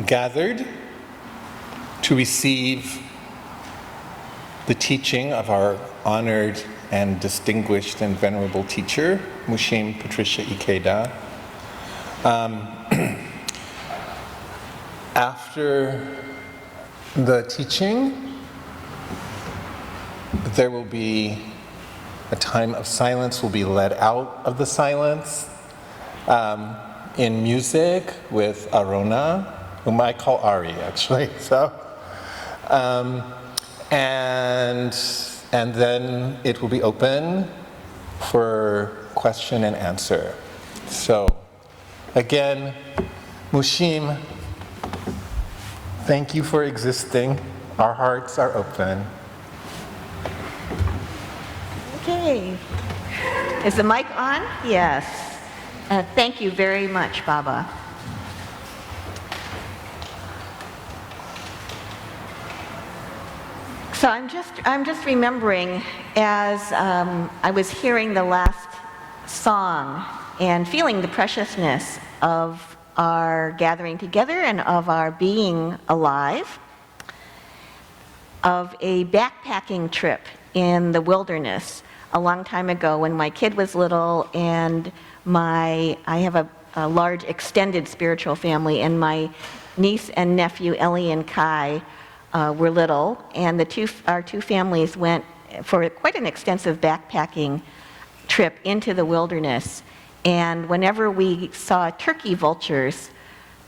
gathered to receive the teaching of our honored and distinguished and venerable teacher, Mushim Patricia Ikeda. After the teaching, there will be a time of silence. We'll be led out of the silence in music with Arona, whom I call Ari, actually. So, and then it will be open for question and answer. So, again, Mushim, thank you for existing. Our hearts are open. Okay. Is the mic on? Yes. Thank you very much, Baba. So I'm just remembering as I was hearing the last song and feeling the preciousness of our gathering together and of our being alive, of a backpacking trip in the wilderness a long time ago when my kid was little, and I have a large extended spiritual family, and my niece and nephew Ellie and Kai were little, and our two families went for quite an extensive backpacking trip into the wilderness. And whenever we saw turkey vultures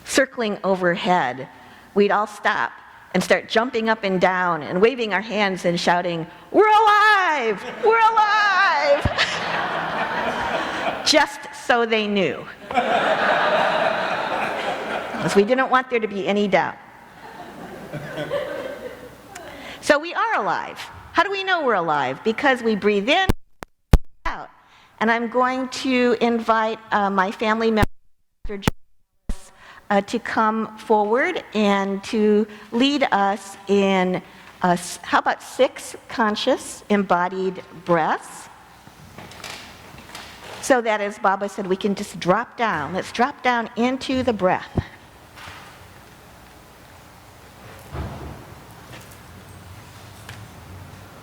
circling overhead, we'd all stop and start jumping up and down and waving our hands and shouting, "We're alive! We're alive!" Just so they knew. Because we didn't want there to be any doubt. So we are alive. How do we know we're alive? Because we breathe in, out. And I'm going to invite my family member, Mr. to come forward and to lead us in, how about 6 conscious embodied breaths? So that, as Baba said, we can just drop down. Let's drop down into the breath.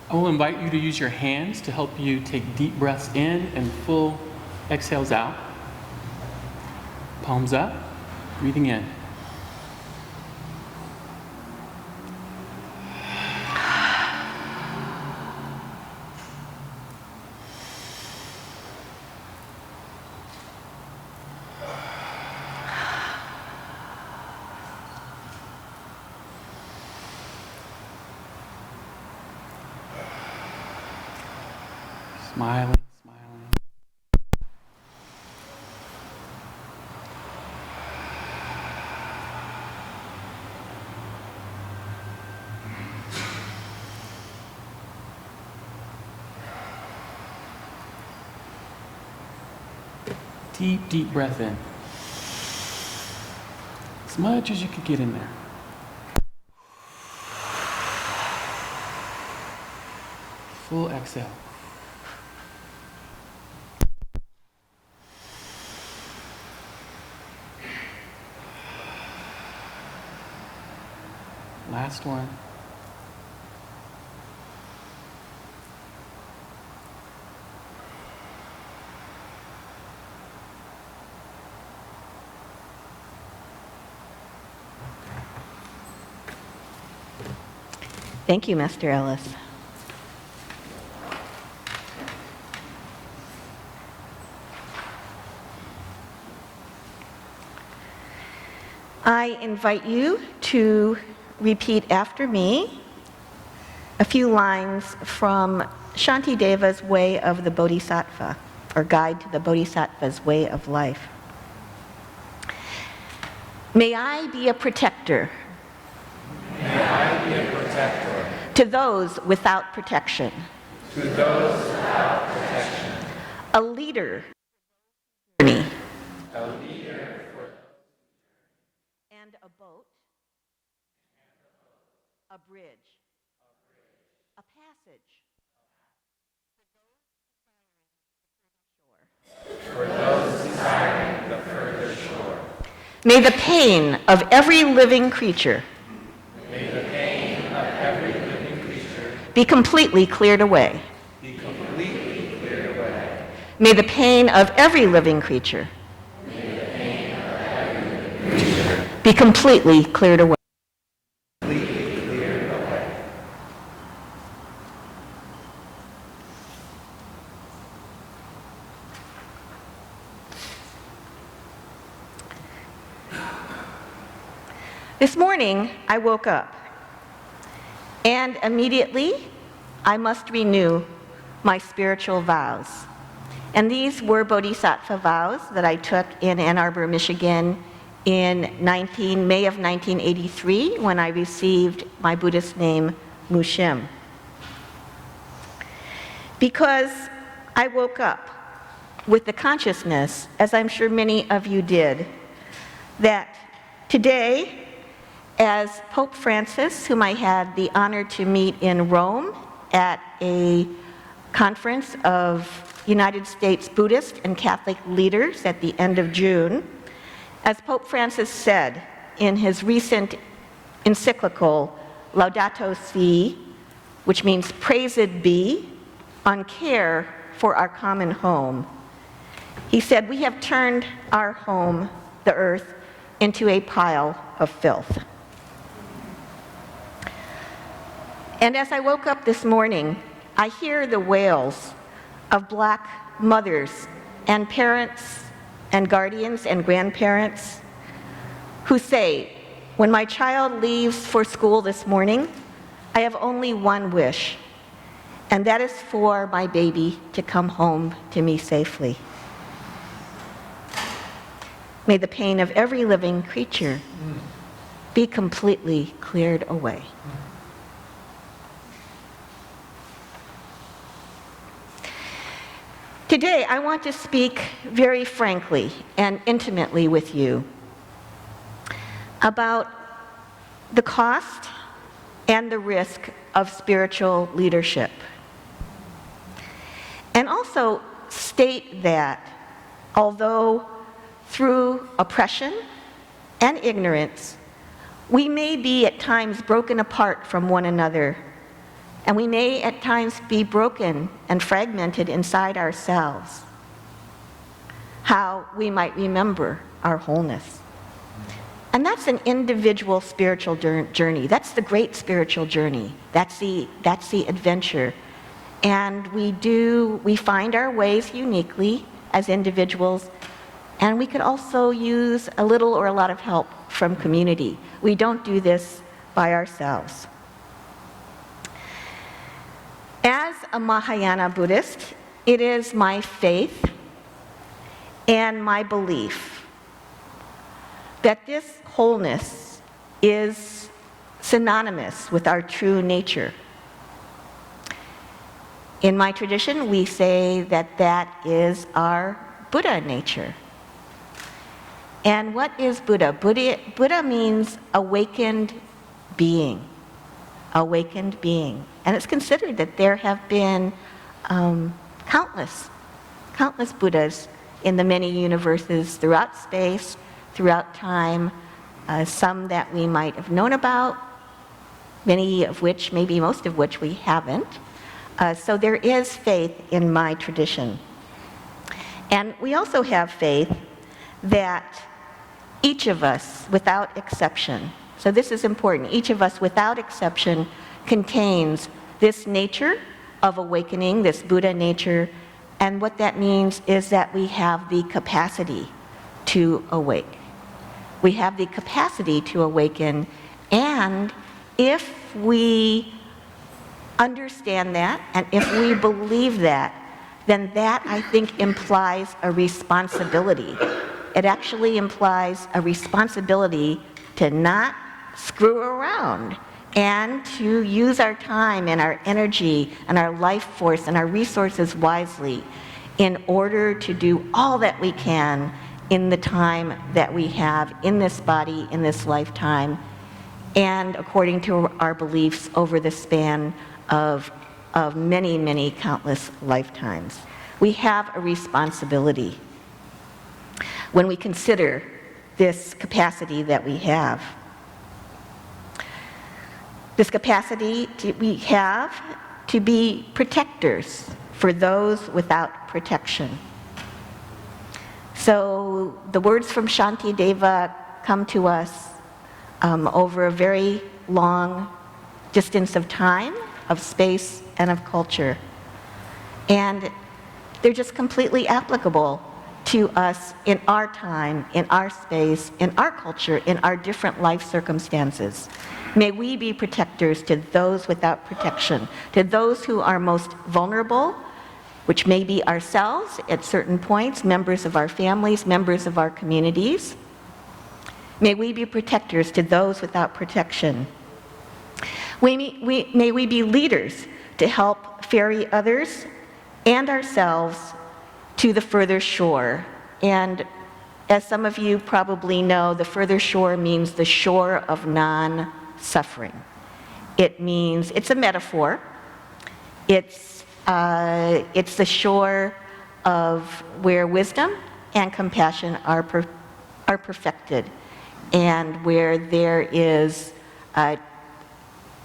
I will invite you to use your hands to help you take deep breaths in and full exhales out. Palms up, breathing in. Smiling, smiling. Deep, deep breath in. As much as you can get in there. Full exhale. Last one. Thank you, Master Ellis. I invite you to repeat after me a few lines from Shantideva's Way of the Bodhisattva, or Guide to the Bodhisattva's Way of Life. May I be a protector. May I be a protector. To those without protection. To those without protection. A leader. A leader. And a boat. A bridge. A passage. For those desiring the further shore. May the pain of every living creature be completely cleared away. May the pain of every living creature be completely cleared away. This morning, I woke up, and immediately I must renew my spiritual vows. And these were Bodhisattva vows that I took in Ann Arbor, Michigan in May of 1983 when I received my Buddhist name, Mushim. Because I woke up with the consciousness, as I'm sure many of you did, that today, as Pope Francis, whom I had the honor to meet in Rome at a conference of United States Buddhist and Catholic leaders at the end of June, as Pope Francis said in his recent encyclical, Laudato Si', which means praised be, on care for our common home, he said, "We have turned our home, the earth, into a pile of filth." And as I woke up this morning, I hear the wails of Black mothers and parents and guardians and grandparents who say, "When my child leaves for school this morning, I have only one wish, and that is for my baby to come home to me safely." May the pain of every living creature be completely cleared away. Today, I want to speak very frankly and intimately with you about the cost and the risk of spiritual leadership. And also state that although through oppression and ignorance, we may be at times broken apart from one another, and we may at times be broken and fragmented inside ourselves, how we might remember our wholeness. And that's an individual spiritual journey. That's the great spiritual journey. That's the adventure. And we find our ways uniquely as individuals, and we could also use a little or a lot of help from community. We don't do this by ourselves. As a Mahayana Buddhist, it is my faith and my belief that this wholeness is synonymous with our true nature. In my tradition, we say that that is our Buddha nature. And what is Buddha? Buddha means awakened being. Awakened being. And it's considered that there have been countless Buddhas in the many universes throughout space, throughout time, some that we might have known about, many of which, maybe most of which we haven't. So there is faith in my tradition. And we also have faith that each of us, without exception, so this is important, each of us without exception contains this nature of awakening, this Buddha nature, and what that means is that we have the capacity to awake. We have the capacity to awaken, and if we understand that, and if we believe that, then that, I think, implies a responsibility. It actually implies a responsibility to not screw around and to use our time and our energy and our life force and our resources wisely in order to do all that we can in the time that we have in this body, in this lifetime, and according to our beliefs over the span of many, many countless lifetimes. We have a responsibility when we consider this capacity that we have. This capacity we have to be protectors for those without protection. So the words from Shantideva come to us over a very long distance of time, of space, and of culture. And they're just completely applicable to us in our time, in our space, in our culture, in our different life circumstances. May we be protectors to those without protection, to those who are most vulnerable, which may be ourselves at certain points, members of our families, members of our communities. May we be protectors to those without protection. May we be leaders to help ferry others and ourselves to the further shore. And as some of you probably know, the further shore means the shore of non-suffering. It means, it's a metaphor. It's the shore of where wisdom and compassion are perfected, and where there is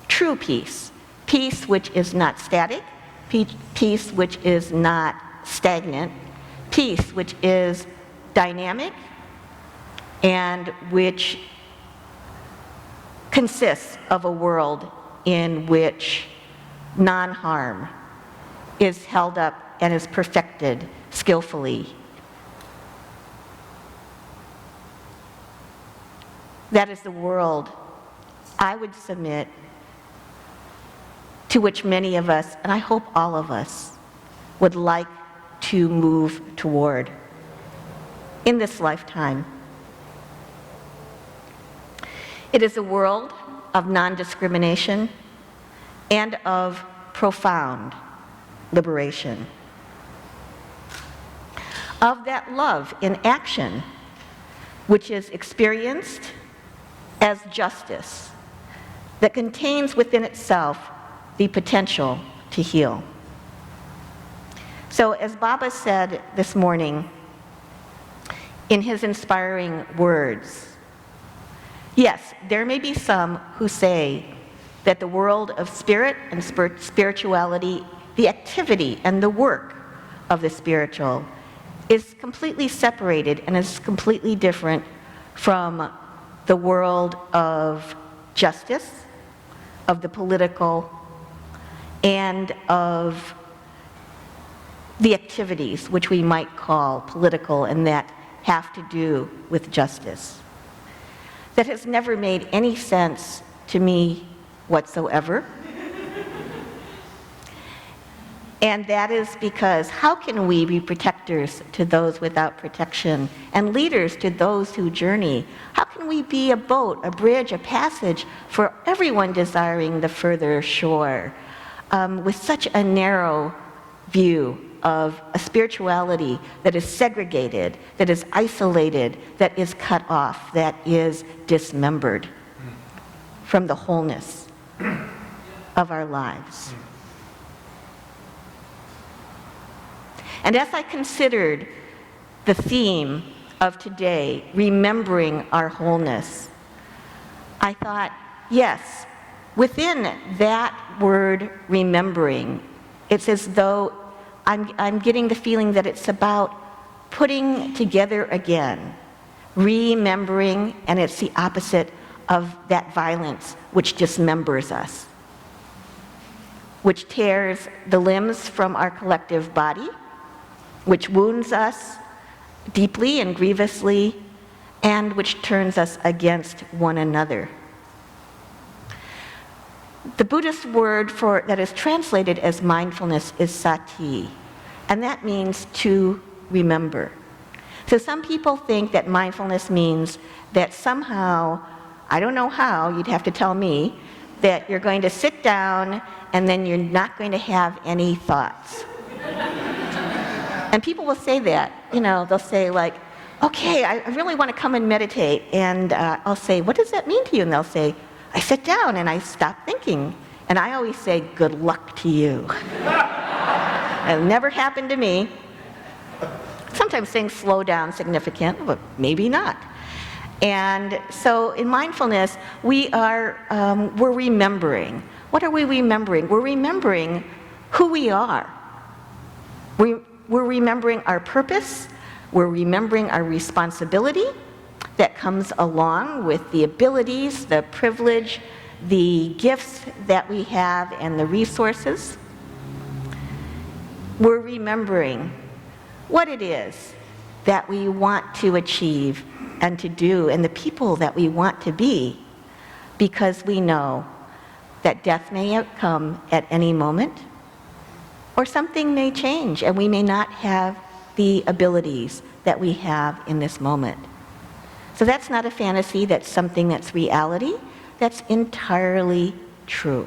true peace. Peace which is not static, peace which is not stagnant, peace which is dynamic, and which consists of a world in which non-harm is held up and is perfected skillfully. That is the world, I would submit, to which many of us, and I hope all of us, would like to move toward in this lifetime. It is a world of non-discrimination and of profound liberation. Of that love in action, which is experienced as justice, that contains within itself the potential to heal. So as Baba said this morning in his inspiring words, yes, there may be some who say that the world of spirit and spirituality, the activity and the work of the spiritual, is completely separated and is completely different from the world of justice, of the political, and of the activities which we might call political and that have to do with justice. That has never made any sense to me whatsoever. And that is because how can we be protectors to those without protection and leaders to those who journey? How can we be a boat, a bridge, a passage for everyone desiring the further shore with such a narrow view of a spirituality that is segregated, that is isolated, that is cut off, that is dismembered from the wholeness of our lives? And as I considered the theme of today, remembering our wholeness, I thought, yes, within that word remembering, it's as though I'm getting the feeling that it's about putting together again, remembering, and it's the opposite of that violence which dismembers us, which tears the limbs from our collective body, which wounds us deeply and grievously, and which turns us against one another. The Buddhist word for that is translated as mindfulness is sati, and that means to remember. So some people think that mindfulness means that somehow, I don't know how, you'd have to tell me, that you're going to sit down and then you're not going to have any thoughts. And people will say that, they'll say like, okay, I really want to come and meditate. And I'll say, what does that mean to you? And they'll say, I sit down and I stop thinking. And I always say, good luck to you. It never happened to me. Sometimes things slow down significant, but maybe not. And so in mindfulness, we're remembering. What are we remembering? We're remembering who we are. We're remembering our purpose. We're remembering our responsibility that comes along with the abilities, the privilege, the gifts that we have, and the resources. We're remembering what it is that we want to achieve and to do, and the people that we want to be, because we know that death may come at any moment, or something may change, and we may not have the abilities that we have in this moment. So that's not a fantasy, that's something that's reality, that's entirely true.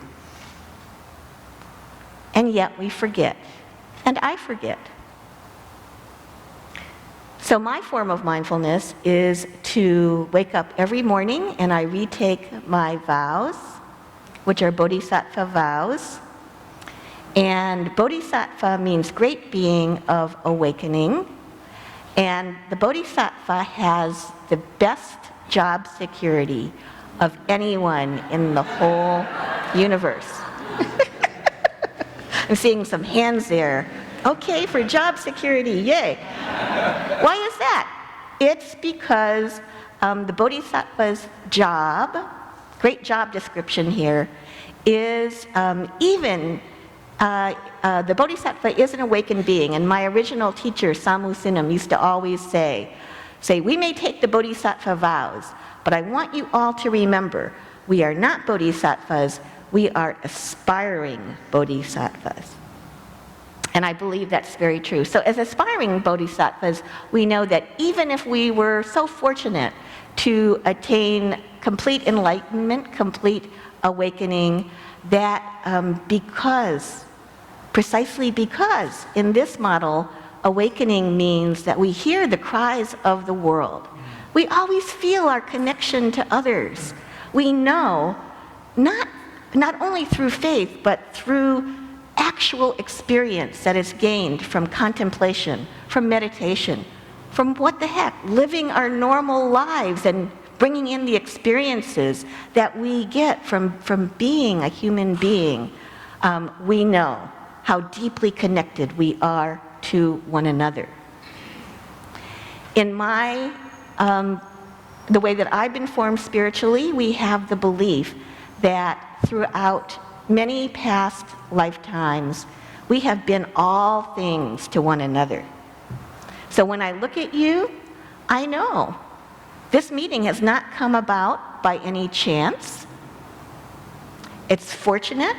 And yet we forget, and I forget. So my form of mindfulness is to wake up every morning and I retake my vows, which are Bodhisattva Vows. And Bodhisattva means great being of awakening. And the Bodhisattva has the best job security of anyone in the whole universe. I'm seeing some hands there. Okay, for job security, yay. Why is that? It's because the Bodhisattva's job, great job description here, is the Bodhisattva is an awakened being. And my original teacher, Samu Sinam, used to always say, we may take the Bodhisattva vows, but I want you all to remember, we are not Bodhisattvas, we are aspiring Bodhisattvas. And I believe that's very true. So as aspiring Bodhisattvas, we know that even if we were so fortunate to attain complete enlightenment, complete awakening, that precisely because in this model, awakening means that we hear the cries of the world. We always feel our connection to others. We know, not only through faith, but through actual experience that is gained from contemplation, from meditation, from what the heck, living our normal lives and bringing in the experiences that we get from being a human being, we know how deeply connected we are to one another. In the way that I've been formed spiritually, we have the belief that throughout many past lifetimes, we have been all things to one another. So when I look at you, I know this meeting has not come about by any chance. It's fortunate,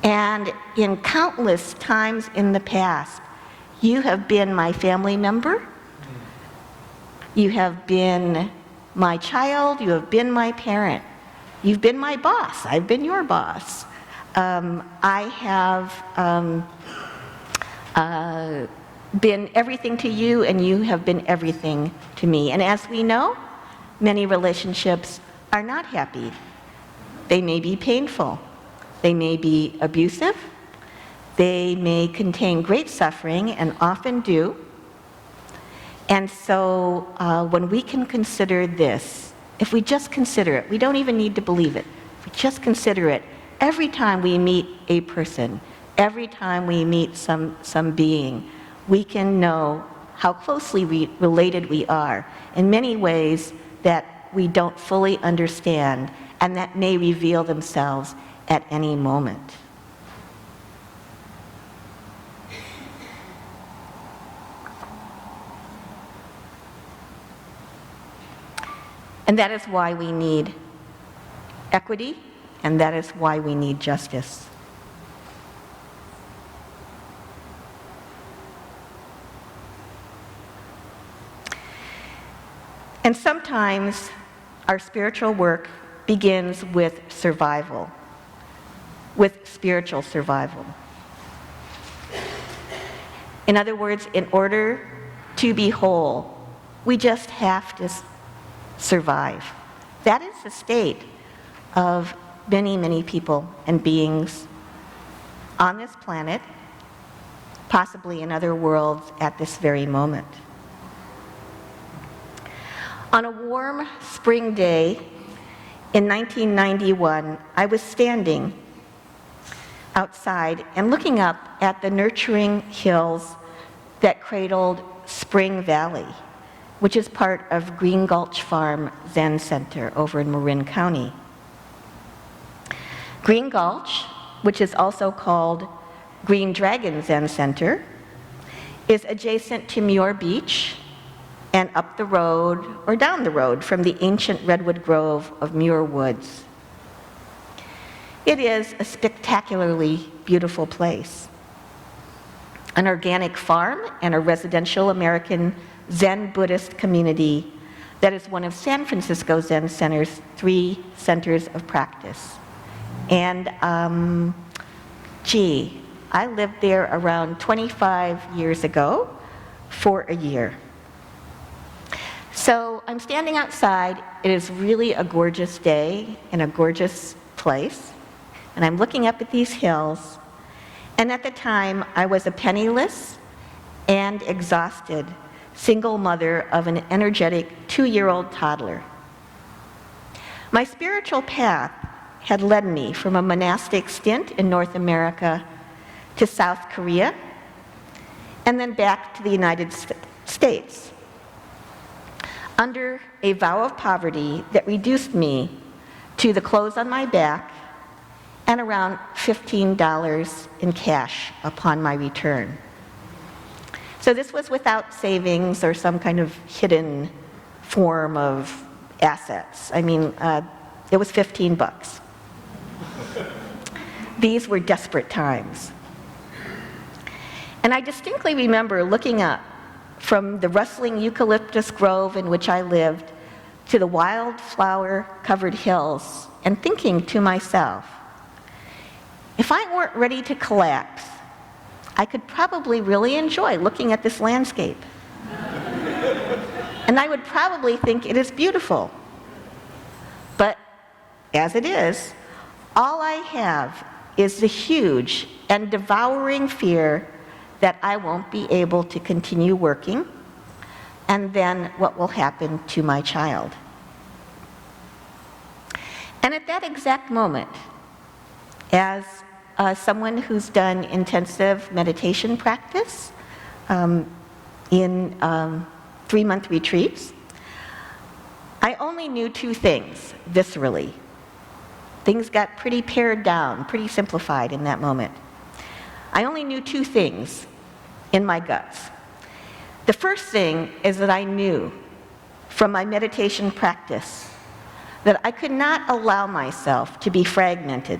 and in countless times in the past, you have been my family member, you have been my child, you have been my parent, you've been my boss, I've been your boss. I have been everything to you, and you have been everything to me. And as we know, many relationships are not happy. They may be painful. They may be abusive. They may contain great suffering, and often do. And so when we can consider this, if we just consider it, we don't even need to believe it. If we just consider it, every time we meet a person, every time we meet some being, we can know how closely related we are in many ways that we don't fully understand and that may reveal themselves at any moment. And that is why we need equity, and that is why we need justice. And sometimes our spiritual work begins with survival, with spiritual survival. In other words, in order to be whole, we just have to survive. That is the state of many, many people and beings on this planet, possibly in other worlds at this very moment. On a warm spring day in 1991, I was standing outside and looking up at the nurturing hills that cradled Spring Valley, which is part of Green Gulch Farm Zen Center over in Marin County. Green Gulch, which is also called Green Dragon Zen Center, is adjacent to Muir Beach and up the road or down the road from the ancient redwood grove of Muir Woods. It is a spectacularly beautiful place. An organic farm and a residential American Zen Buddhist community that is one of San Francisco Zen Center's 3 centers of practice. And I lived there around 25 years ago for a year. So I'm standing outside. It is really a gorgeous day in a gorgeous place. And I'm looking up at these hills. And at the time, I was a penniless and exhausted single mother of an energetic 2-year-old toddler. My spiritual path had led me from a monastic stint in North America to South Korea, and then back to the United States, under a vow of poverty that reduced me to the clothes on my back and around $15 in cash upon my return. So this was without savings or some kind of hidden form of assets. I mean, it was 15 bucks. These were desperate times. And I distinctly remember looking up from the rustling eucalyptus grove in which I lived to the wildflower-covered hills and thinking to myself, if I weren't ready to collapse, I could probably really enjoy looking at this landscape. And I would probably think it is beautiful. But as it is, all I have is the huge and devouring fear that I won't be able to continue working, and then what will happen to my child. And at that exact moment, as someone who's done intensive meditation practice in 3-month retreats, I only knew 2 things viscerally. Things got pretty pared down, pretty simplified in that moment. I only knew 2 things in my guts. The first thing is that I knew from my meditation practice that I could not allow myself to be fragmented,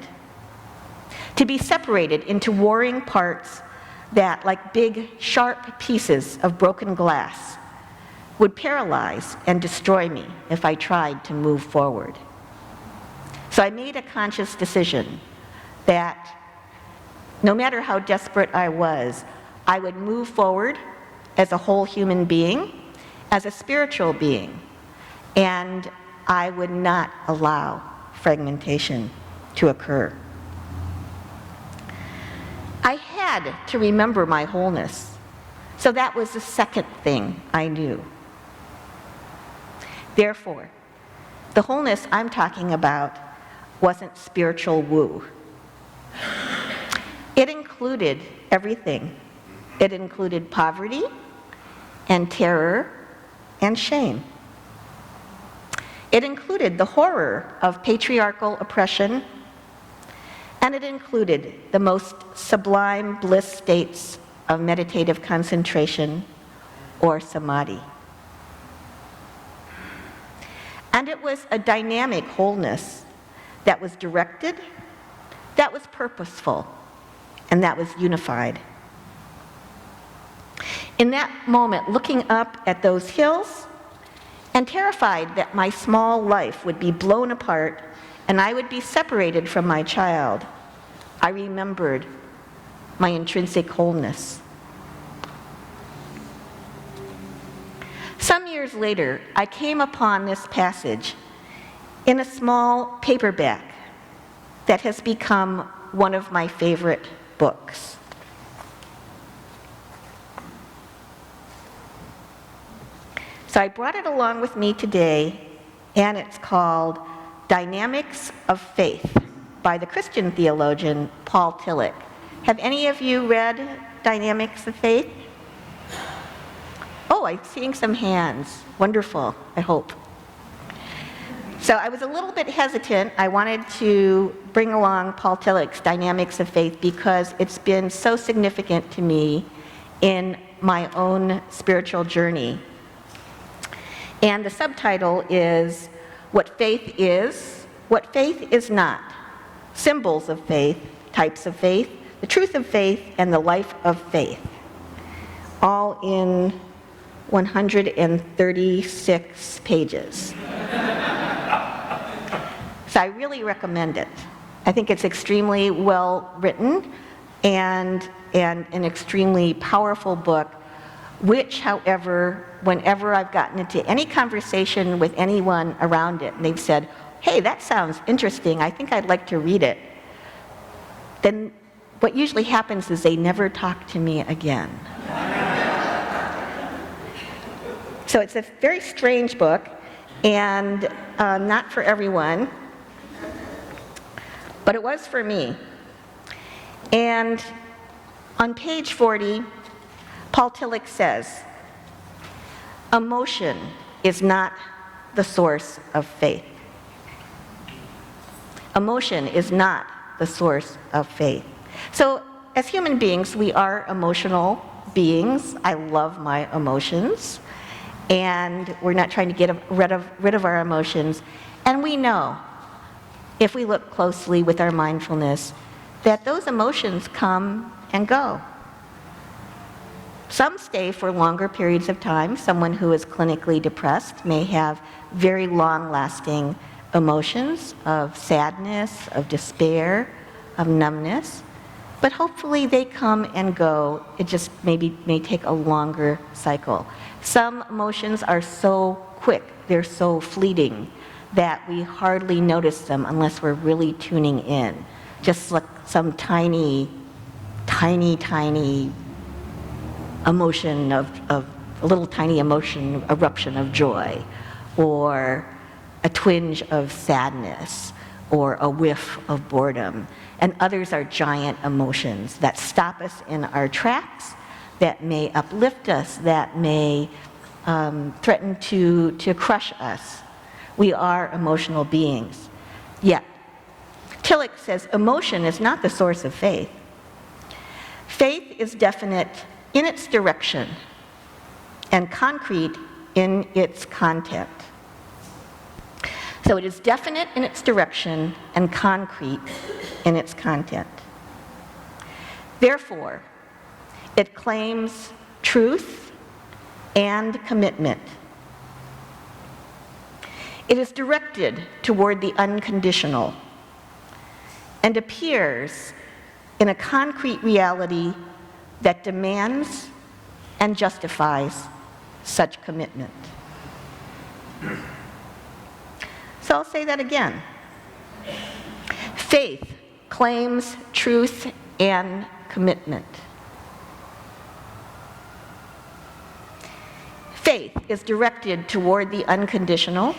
to be separated into warring parts that, like big, sharp pieces of broken glass, would paralyze and destroy me if I tried to move forward. So I made a conscious decision that no matter how desperate I was, I would move forward as a whole human being, as a spiritual being, and I would not allow fragmentation to occur. I had to remember my wholeness, so that was the second thing I knew. Therefore, the wholeness I'm talking about wasn't spiritual woo. It included everything. It included poverty and terror and shame. It included the horror of patriarchal oppression, and it included the most sublime bliss states of meditative concentration or samadhi. And it was a dynamic wholeness that was directed, that was purposeful, and that was unified. In that moment, looking up at those hills and terrified that my small life would be blown apart and I would be separated from my child, I remembered my intrinsic wholeness. Some years later, I came upon this passage in a small paperback that has become one of my favorite books. So I brought it along with me today, and it's called Dynamics of Faith by the Christian theologian Paul Tillich. Have any of you read Dynamics of Faith? Oh, I'm seeing some hands. Wonderful, I hope. So I was a little bit hesitant. I wanted to bring along Paul Tillich's Dynamics of Faith because it's been so significant to me in my own spiritual journey. And the subtitle is What Faith Is, What Faith Is Not, Symbols of Faith, Types of Faith, the Truth of Faith, and the Life of Faith, all in 136 pages. So I really recommend it. I think it's extremely well written and an extremely powerful book, which, however, whenever I've gotten into any conversation with anyone around it, and they've said, hey, that sounds interesting, I think I'd like to read it, then what usually happens is they never talk to me again. So it's a very strange book, and not for everyone, but it was for me. And on page 40, Paul Tillich says, emotion is not the source of faith. Emotion is not the source of faith. So as human beings, we are emotional beings. I love my emotions, and we're not trying to get rid of our emotions. And we know, if we look closely with our mindfulness, that those emotions come and go. Some stay for longer periods of time. Someone who is clinically depressed may have very long-lasting emotions of sadness, of despair, of numbness. But hopefully they come and go. It just may take a longer cycle. Some emotions are so quick, they're so fleeting, that we hardly notice them unless we're really tuning in. Just like some tiny emotion of a little tiny emotion, eruption of joy, or a twinge of sadness, or a whiff of boredom. And others are giant emotions that stop us in our tracks, that may uplift us, that may threaten to crush us. We are emotional beings. Yet, Tillich says emotion is not the source of faith. Faith is definite in its direction and concrete in its content. So it is definite in its direction and concrete in its content. Therefore, it claims truth and commitment. It is directed toward the unconditional and appears in a concrete reality that demands and justifies such commitment. So I'll say that again. Faith claims truth and commitment. Faith is directed toward the unconditional,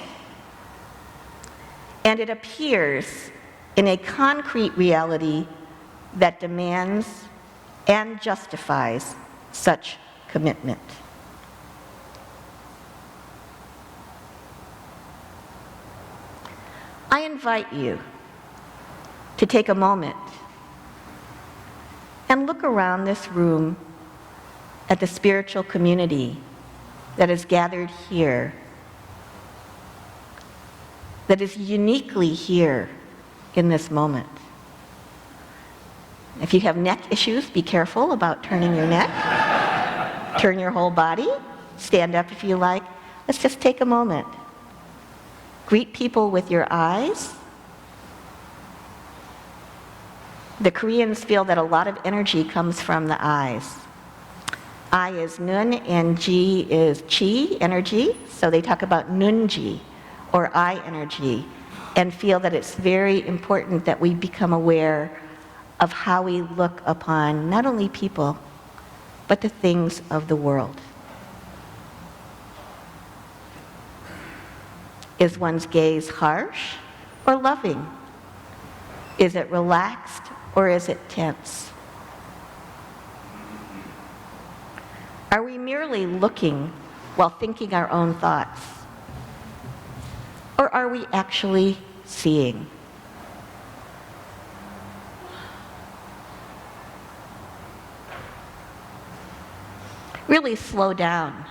and it appears in a concrete reality that demands and justifies such commitment. I invite you to take a moment and look around this room at the spiritual community that is gathered here, that is uniquely here in this moment. If you have neck issues, be careful about turning your neck. Turn your whole body. Stand up if you like. Let's just take a moment. Greet people with your eyes. The Koreans feel that a lot of energy comes from the eyes. I is nun and ji is chi, energy. So they talk about nunji, or eye energy, and feel that it's very important that we become aware of how we look upon not only people, but the things of the world. Is one's gaze harsh or loving? Is it relaxed or is it tense? Are we merely looking while thinking our own thoughts? Or are we actually seeing? Really slow down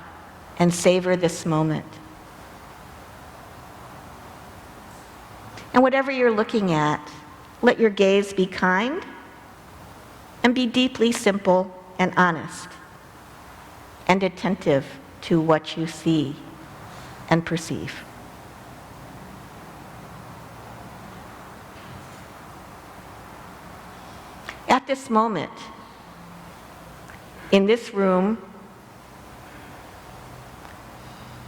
and savor this moment. And whatever you're looking at, let your gaze be kind and be deeply simple and honest and attentive to what you see and perceive. At this moment, in this room,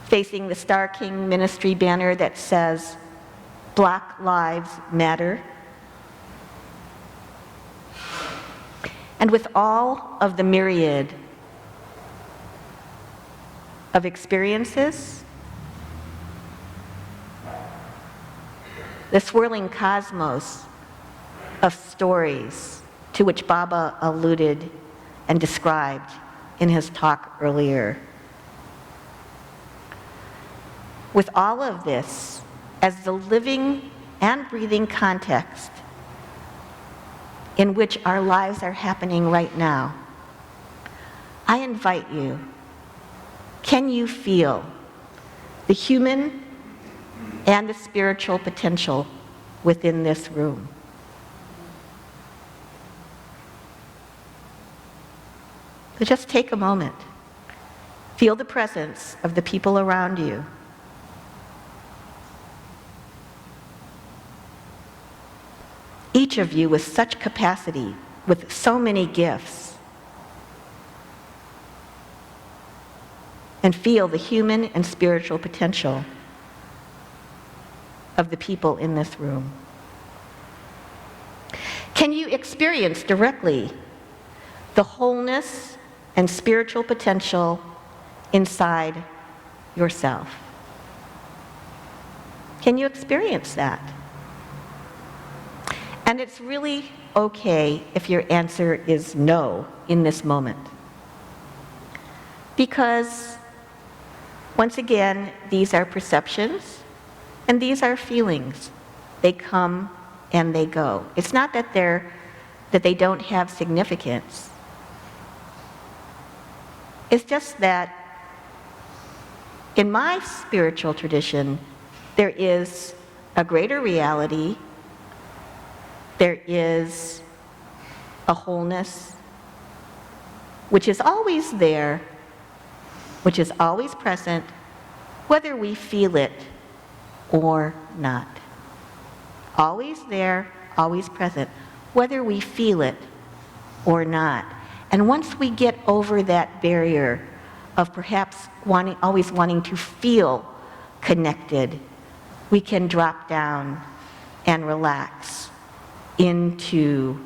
facing the Starr King Ministry banner that says, Black Lives Matter, and with all of the myriad of experiences, the swirling cosmos of stories to which Baba alluded and described in his talk earlier. With all of this as the living and breathing context in which our lives are happening right now, I invite you, can you feel the human and the spiritual potential within this room? So just take a moment. Feel the presence of the people around you. Each of you with such capacity, with so many gifts. And feel the human and spiritual potential of the people in this room. Can you experience directly the wholeness and spiritual potential inside yourself? Can you experience that? And it's really okay if your answer is no in this moment. Because, once again, these are perceptions and these are feelings. They come and they go. It's not that they don't have significance. It's just that in my spiritual tradition, there is a greater reality. There is a wholeness which is always there, which is always present, whether we feel it or not. Always there, always present, whether we feel it or not. And once we get over that barrier of perhaps always wanting to feel connected, we can drop down and relax into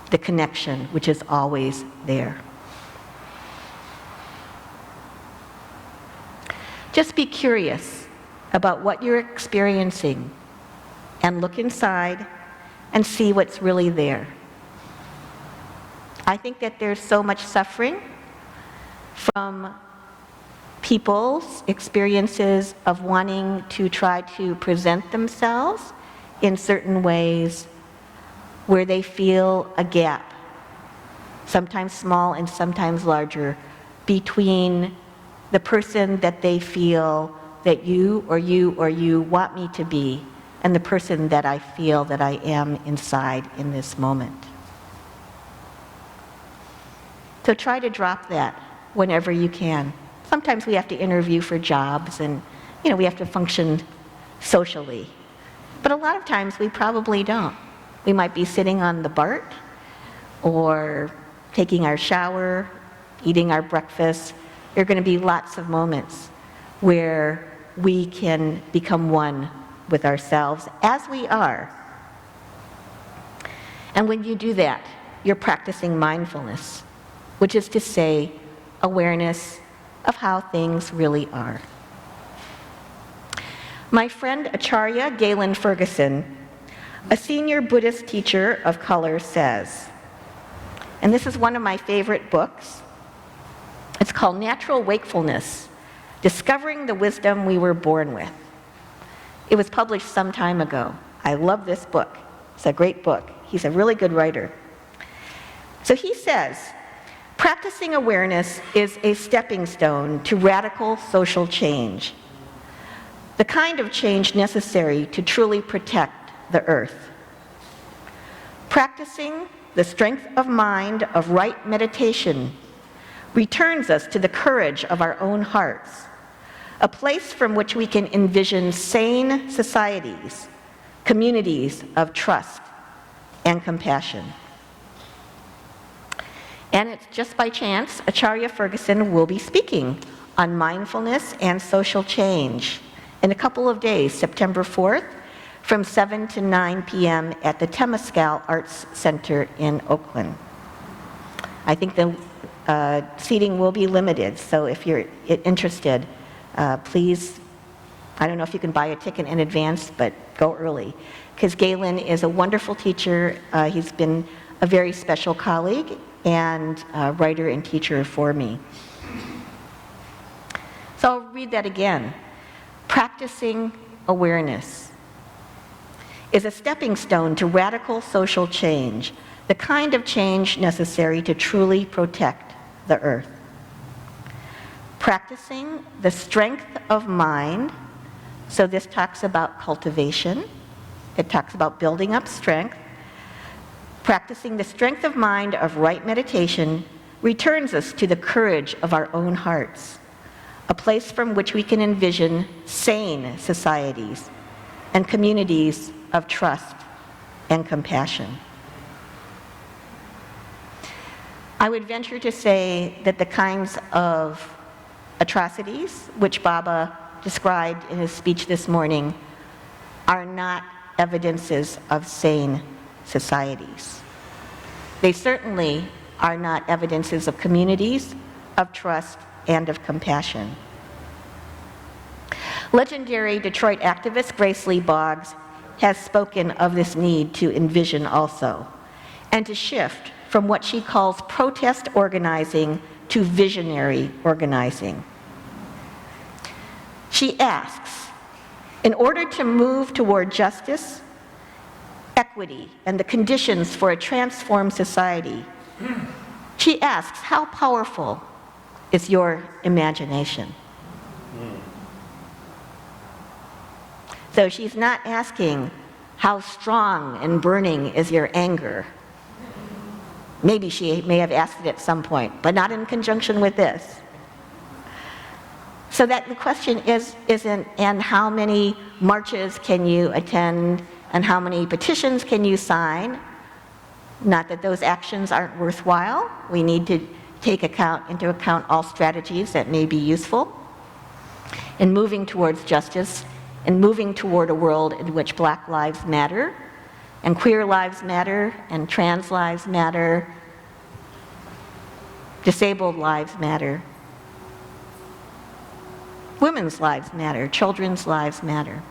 the connection which is always there. Just be curious about what you're experiencing and look inside and see what's really there. I think that there's so much suffering from people's experiences of wanting to try to present themselves in certain ways where they feel a gap, sometimes small and sometimes larger, between the person that they feel that you want me to be and the person that I feel that I am inside in this moment. So try to drop that whenever you can. Sometimes we have to interview for jobs and, we have to function socially. But a lot of times we probably don't. We might be sitting on the BART or taking our shower, eating our breakfast. There are going to be lots of moments where we can become one with ourselves as we are. And when you do that, you're practicing mindfulness, which is to say, awareness of how things really are. My friend Acharya Galen Ferguson, a senior Buddhist teacher of color, says, and this is one of my favorite books, it's called Natural Wakefulness, Discovering the Wisdom We Were Born With. It was published some time ago. I love this book. It's a great book. He's a really good writer. So he says, practicing awareness is a stepping stone to radical social change, the kind of change necessary to truly protect the earth. Practicing the strength of mind of right meditation returns us to the courage of our own hearts, a place from which we can envision sane societies, communities of trust and compassion. And it's just by chance, Acharya Ferguson will be speaking on mindfulness and social change in a couple of days, September 4th, from 7 to 9 p.m. at the Temescal Arts Center in Oakland. I think the seating will be limited, so if you're interested, please, I don't know if you can buy a ticket in advance, but go early. Because Galen is a wonderful teacher. He's been a very special colleague and writer and teacher for me. So I'll read that again. Practicing awareness is a stepping stone to radical social change, the kind of change necessary to truly protect the earth. Practicing the strength of mind, so this talks about cultivation, it talks about building up strength. Practicing the strength of mind of right meditation returns us to the courage of our own hearts, a place from which we can envision sane societies and communities of trust and compassion. I would venture to say that the kinds of atrocities which Baba described in his speech this morning are not evidences of sane societies. They certainly are not evidences of communities of trust and of compassion. Legendary Detroit activist Grace Lee Boggs has spoken of this need to envision also, and to shift from what she calls protest organizing to visionary organizing. She asks, in order to move toward justice, equity, and the conditions for a transformed society, she asks, how powerful is your imagination? So she's not asking, how strong and burning is your anger? Maybe she may have asked it at some point, but not in conjunction with this. So that the question isn't, and how many marches can you attend, and how many petitions can you sign? Not that those actions aren't worthwhile. We need to take into account all strategies that may be useful in moving towards justice and moving toward a world in which Black lives matter, and queer lives matter, and trans lives matter, disabled lives matter, women's lives matter, children's lives matter.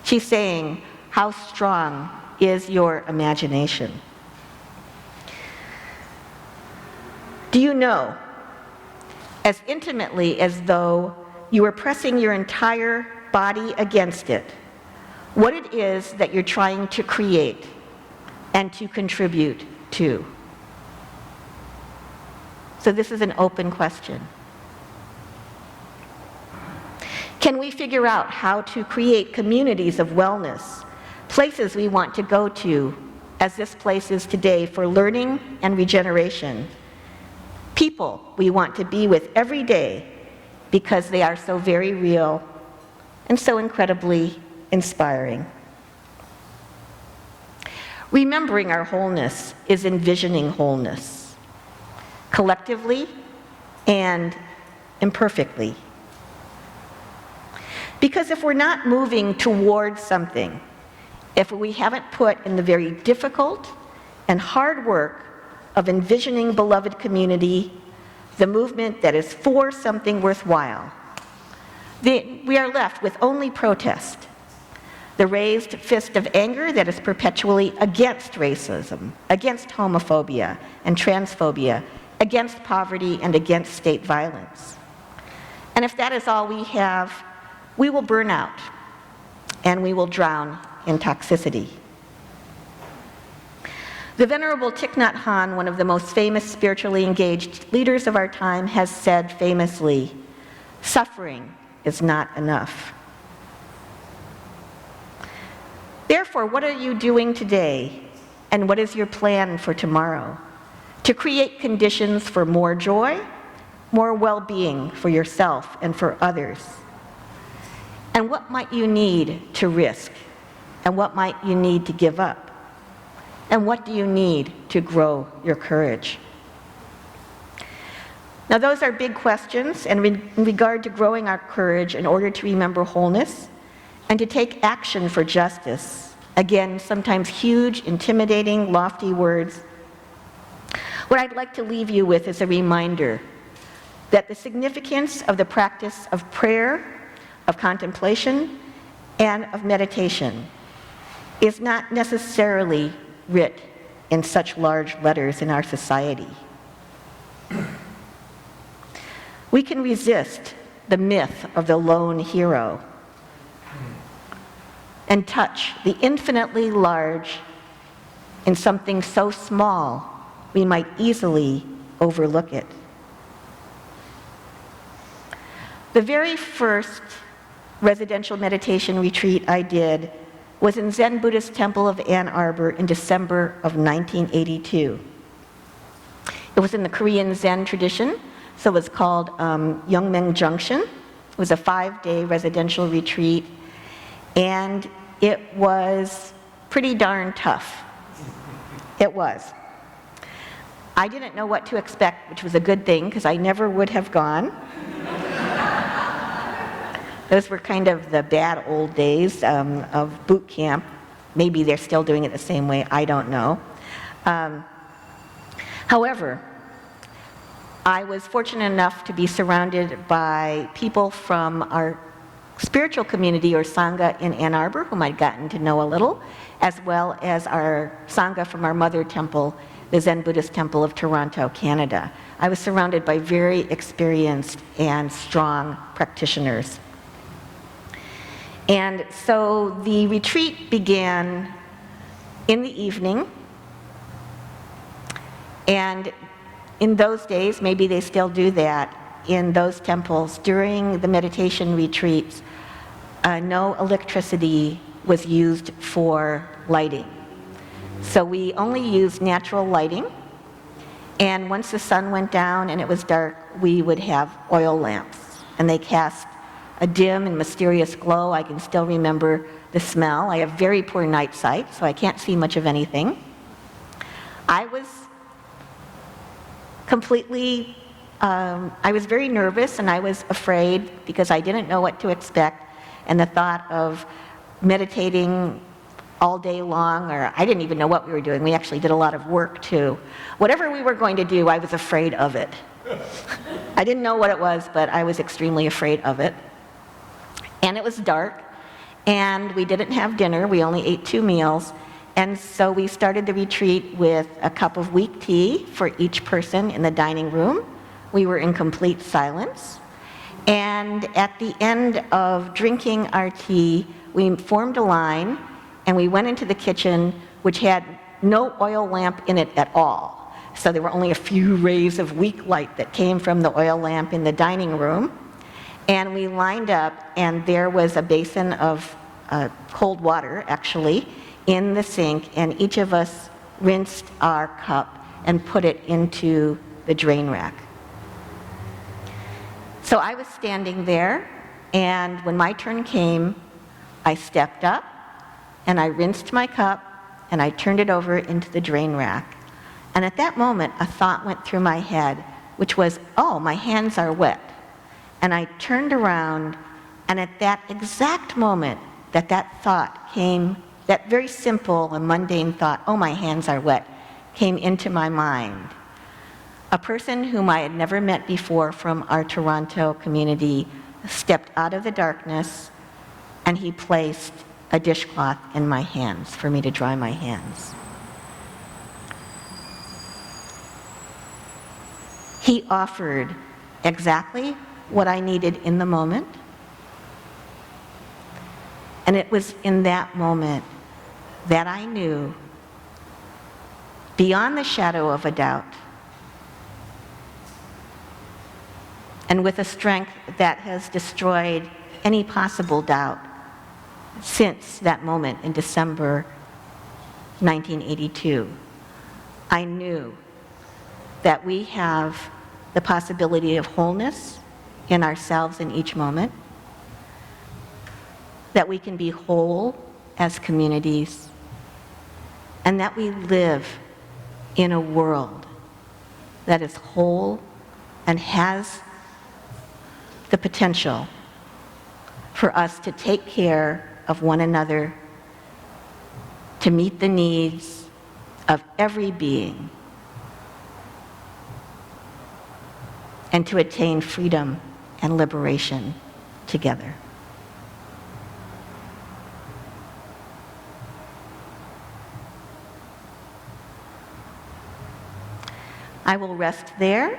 She's saying, how strong is your imagination? Do you know, as intimately as though you were pressing your entire body against it, what it is that you're trying to create and to contribute to? So this is an open question. Can we figure out how to create communities of wellness, places we want to go to, as this place is today, for learning and regeneration? People we want to be with every day because they are so very real and so incredibly inspiring. Remembering our wholeness is envisioning wholeness, collectively and imperfectly. Because if we're not moving towards something, if we haven't put in the very difficult and hard work of envisioning beloved community, the movement that is for something worthwhile, We are left with only protest, the raised fist of anger that is perpetually against racism, against homophobia and transphobia, against poverty and against state violence. And if that is all we have, we will burn out and we will drown in toxicity. The Venerable Thich Nhat Hanh, one of the most famous spiritually engaged leaders of our time, has said famously, "Suffering is not enough." Therefore, what are you doing today, and what is your plan for tomorrow to create conditions for more joy, more well-being for yourself and for others? And what might you need to risk, and what might you need to give up? And what do you need to grow your courage? Now, those are big questions, and in regard to growing our courage in order to remember wholeness and to take action for justice. Again, sometimes huge, intimidating, lofty words. What I'd like to leave you with is a reminder that the significance of the practice of prayer, of contemplation, and of meditation is not necessarily writ in such large letters in our society. We can resist the myth of the lone hero and touch the infinitely large in something so small we might easily overlook it. The very first residential meditation retreat I did was in Zen Buddhist Temple of Ann Arbor in December of 1982. It was in the Korean Zen tradition, so it was called Youngmeng Junction. It was a 5-day residential retreat, and it was pretty darn tough. It was. I didn't know what to expect, which was a good thing, because I never would have gone. Those were kind of the bad old days of boot camp. Maybe they're still doing it the same way, I don't know. However, I was fortunate enough to be surrounded by people from our spiritual community, or Sangha, in Ann Arbor, whom I'd gotten to know a little, as well as our Sangha from our mother temple, the Zen Buddhist Temple of Toronto, Canada. I was surrounded by very experienced and strong practitioners. And so the retreat began in the evening, and in those days, maybe they still do that, in those temples, during the meditation retreats, no electricity was used for lighting. So we only used natural lighting, and once the sun went down and it was dark, we would have oil lamps, and they cast a dim and mysterious glow. I can still remember the smell. I have very poor night sight, so I can't see much of anything. I was completely, I was very nervous and I was afraid because I didn't know what to expect, and the thought of meditating all day long, or I didn't even know what we were doing. We actually did a lot of work too. Whatever we were going to do, I was afraid of it. I didn't know what it was, but I was extremely afraid of it. And it was dark, and we didn't have dinner. We only ate 2 meals. And so we started the retreat with a cup of weak tea for each person in the dining room. We were in complete silence. And at the end of drinking our tea, we formed a line, and we went into the kitchen, which had no oil lamp in it at all. So there were only a few rays of weak light that came from the oil lamp in the dining room. And we lined up, and there was a basin of cold water, actually, in the sink, and each of us rinsed our cup and put it into the drain rack. So I was standing there, and when my turn came, I stepped up, and I rinsed my cup, and I turned it over into the drain rack. And at that moment, a thought went through my head, which was, oh, my hands are wet. And I turned around, and at that exact moment that thought came, that very simple and mundane thought, oh, my hands are wet, came into my mind. A person whom I had never met before from our Toronto community stepped out of the darkness, and he placed a dishcloth in my hands for me to dry my hands. He offered exactly what I needed in the moment. And it was in that moment that I knew, beyond the shadow of a doubt, and with a strength that has destroyed any possible doubt since that moment in December 1982, I knew that we have the possibility of wholeness in ourselves in each moment, that we can be whole as communities, and that we live in a world that is whole and has the potential for us to take care of one another, to meet the needs of every being, and to attain freedom and liberation together. I will rest there.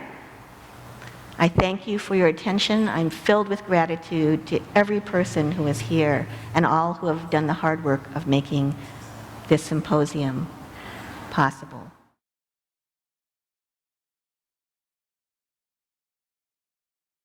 I thank you for your attention. I'm filled with gratitude to every person who is here and all who have done the hard work of making this symposium possible.